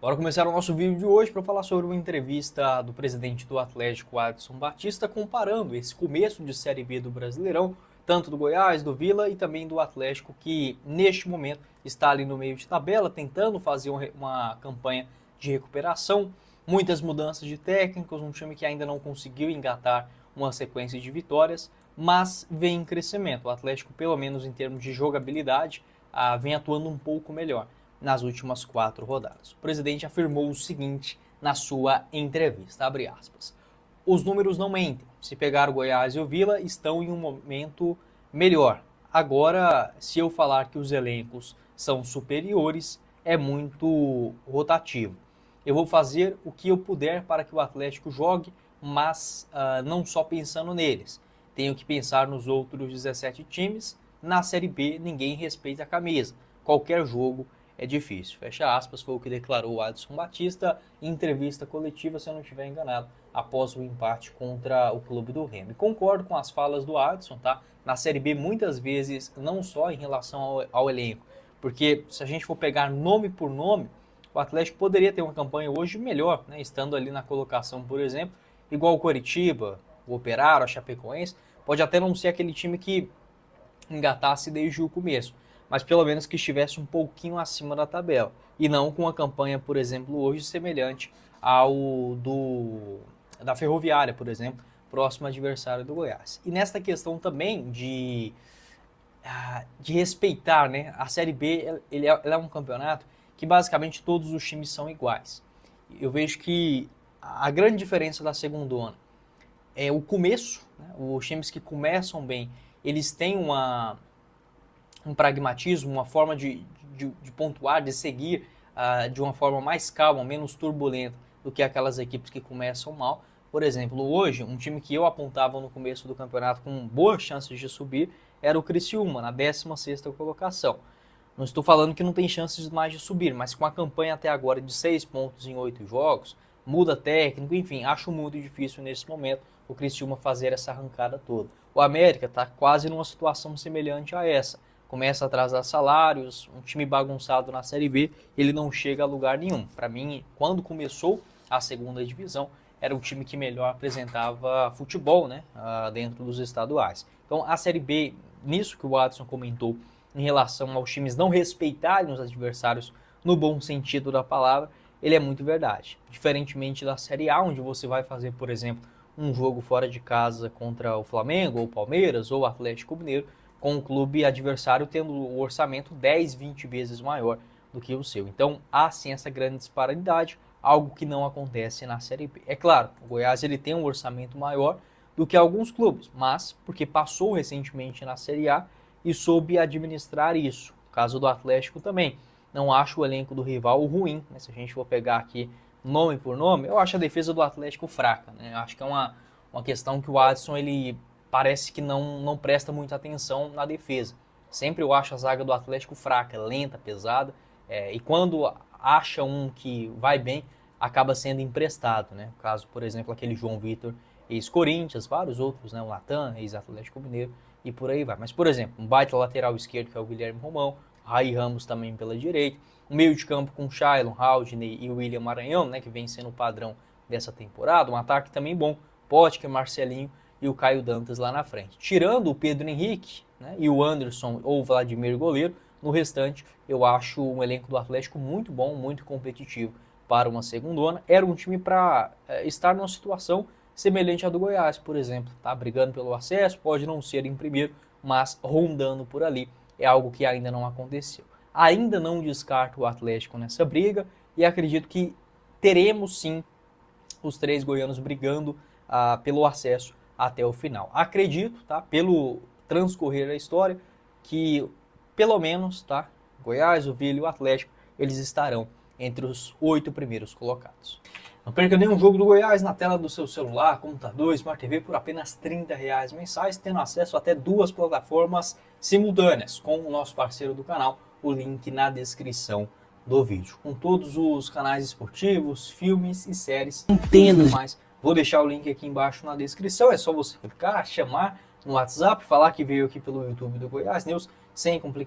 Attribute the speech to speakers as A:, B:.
A: Bora começar o nosso vídeo de hoje para falar sobre uma entrevista do presidente do Atlético, Adson Batista, comparando esse começo de Série B do Brasileirão, tanto do Goiás, do Vila e também do Atlético, que neste momento está ali no meio de tabela, tentando fazer uma campanha de recuperação, muitas mudanças de técnicos, um time que ainda não conseguiu engatar uma sequência de vitórias, mas vem em crescimento. O Atlético, pelo menos em termos de jogabilidade, vem atuando um pouco melhor nas últimas 4 rodadas. O presidente afirmou o seguinte na sua entrevista, abre aspas, os números não mentem, se pegar o Goiás e o Vila, estão em um momento melhor. Agora, se eu falar que os elencos são superiores, é muito rotativo. Eu vou fazer o que eu puder para que o Atlético jogue, mas não só pensando neles. Tenho que pensar nos outros 17 times. Na Série B, ninguém respeita a camisa. Qualquer jogo é difícil. Fecha aspas, foi o que declarou o Adson Batista em entrevista coletiva, se eu não estiver enganado, após o empate contra o Clube do Remo. Concordo com as falas do Adson, tá? Na Série B, muitas vezes, não só em relação ao elenco, porque se a gente for pegar nome por nome, o Atlético poderia ter uma campanha hoje melhor, né? Estando ali na colocação, por exemplo, igual o Coritiba, o Operário, a Chapecoense, pode até não ser aquele time que engatasse desde o começo, mas pelo menos que estivesse um pouquinho acima da tabela, e não com uma campanha, por exemplo, hoje semelhante ao da Ferroviária, por exemplo, próximo adversário do Goiás. E nesta questão também de respeitar, né, a Série B, ela é um campeonato que basicamente todos os times são iguais. Eu vejo que a grande diferença da segundona é o começo, né, os times que começam bem, eles têm um pragmatismo, uma forma de pontuar, de seguir de uma forma mais calma, menos turbulenta do que aquelas equipes que começam mal. Por exemplo, hoje, um time que eu apontava no começo do campeonato com boas chances de subir era o Criciúma, na 16ª colocação. Não estou falando que não tem chances mais de subir, mas com a campanha até agora de 6 pontos em 8 jogos, muda técnico, enfim, acho muito difícil nesse momento o Criciúma fazer essa arrancada toda. O América está quase numa situação semelhante a essa. Começa a atrasar salários, um time bagunçado na Série B, ele não chega a lugar nenhum. Para mim, quando começou a segunda divisão, era o time que melhor apresentava futebol, né, dentro dos estaduais. Então a Série B, nisso que o Adson comentou, em relação aos times não respeitarem os adversários no bom sentido da palavra, ele é muito verdade. Diferentemente da Série A, onde você vai fazer, por exemplo, um jogo fora de casa contra o Flamengo, ou o Palmeiras, ou o Atlético Mineiro, com o clube adversário tendo o orçamento 10, 20 vezes maior do que o seu. Então há sim essa grande disparidade, algo que não acontece na Série B. É claro, o Goiás ele tem um orçamento maior do que alguns clubes, mas porque passou recentemente na Série A e soube administrar isso. No caso do Atlético também. Não acho o elenco do rival ruim, né? Se a gente for pegar aqui nome por nome, eu acho a defesa do Atlético fraca, né? Eu acho que é uma questão que o Adson ele parece que não presta muita atenção na defesa. Sempre eu acho a zaga do Atlético fraca, lenta, pesada, e quando acha um que vai bem, acaba sendo emprestado, né? No caso, por exemplo, aquele João Vitor, ex-Corinthians, vários outros, né? O Natan, ex-Atlético Mineiro, e por aí vai. Mas, por exemplo, um baita lateral esquerdo, que é o Guilherme Romão, Raí Ramos também pela direita, um meio de campo com Shailon, Haldney e William Maranhão, né? Que vem sendo o padrão dessa temporada, um ataque também bom, Potker, Marcelinho e o Caio Dantas lá na frente. Tirando o Pedro Henrique, né, e o Anderson ou o Vladimir goleiro, no restante eu acho um elenco do Atlético muito bom, muito competitivo para uma segundona. Era um time para estar numa situação semelhante à do Goiás, por exemplo. Tá brigando pelo acesso, pode não ser em primeiro, mas rondando por ali. É algo que ainda não aconteceu. Ainda não descarto o Atlético nessa briga e acredito que teremos sim os 3 goianos brigando pelo acesso até o final. Acredito, tá, pelo transcorrer da história, que pelo menos, tá, Goiás, o Vila e o Atlético, eles estarão entre os 8 primeiros colocados. Não perca nenhum jogo do Goiás na tela do seu celular, computador, Smart TV por apenas R$ 30 mensais, tendo acesso até 2 plataformas simultâneas com o nosso parceiro do canal, o link na descrição do vídeo. Com todos os canais esportivos, filmes e séries, tudo mais. Vou deixar o link aqui embaixo na descrição, é só você clicar, chamar no WhatsApp, falar que veio aqui pelo YouTube do Goiás News, sem complicações.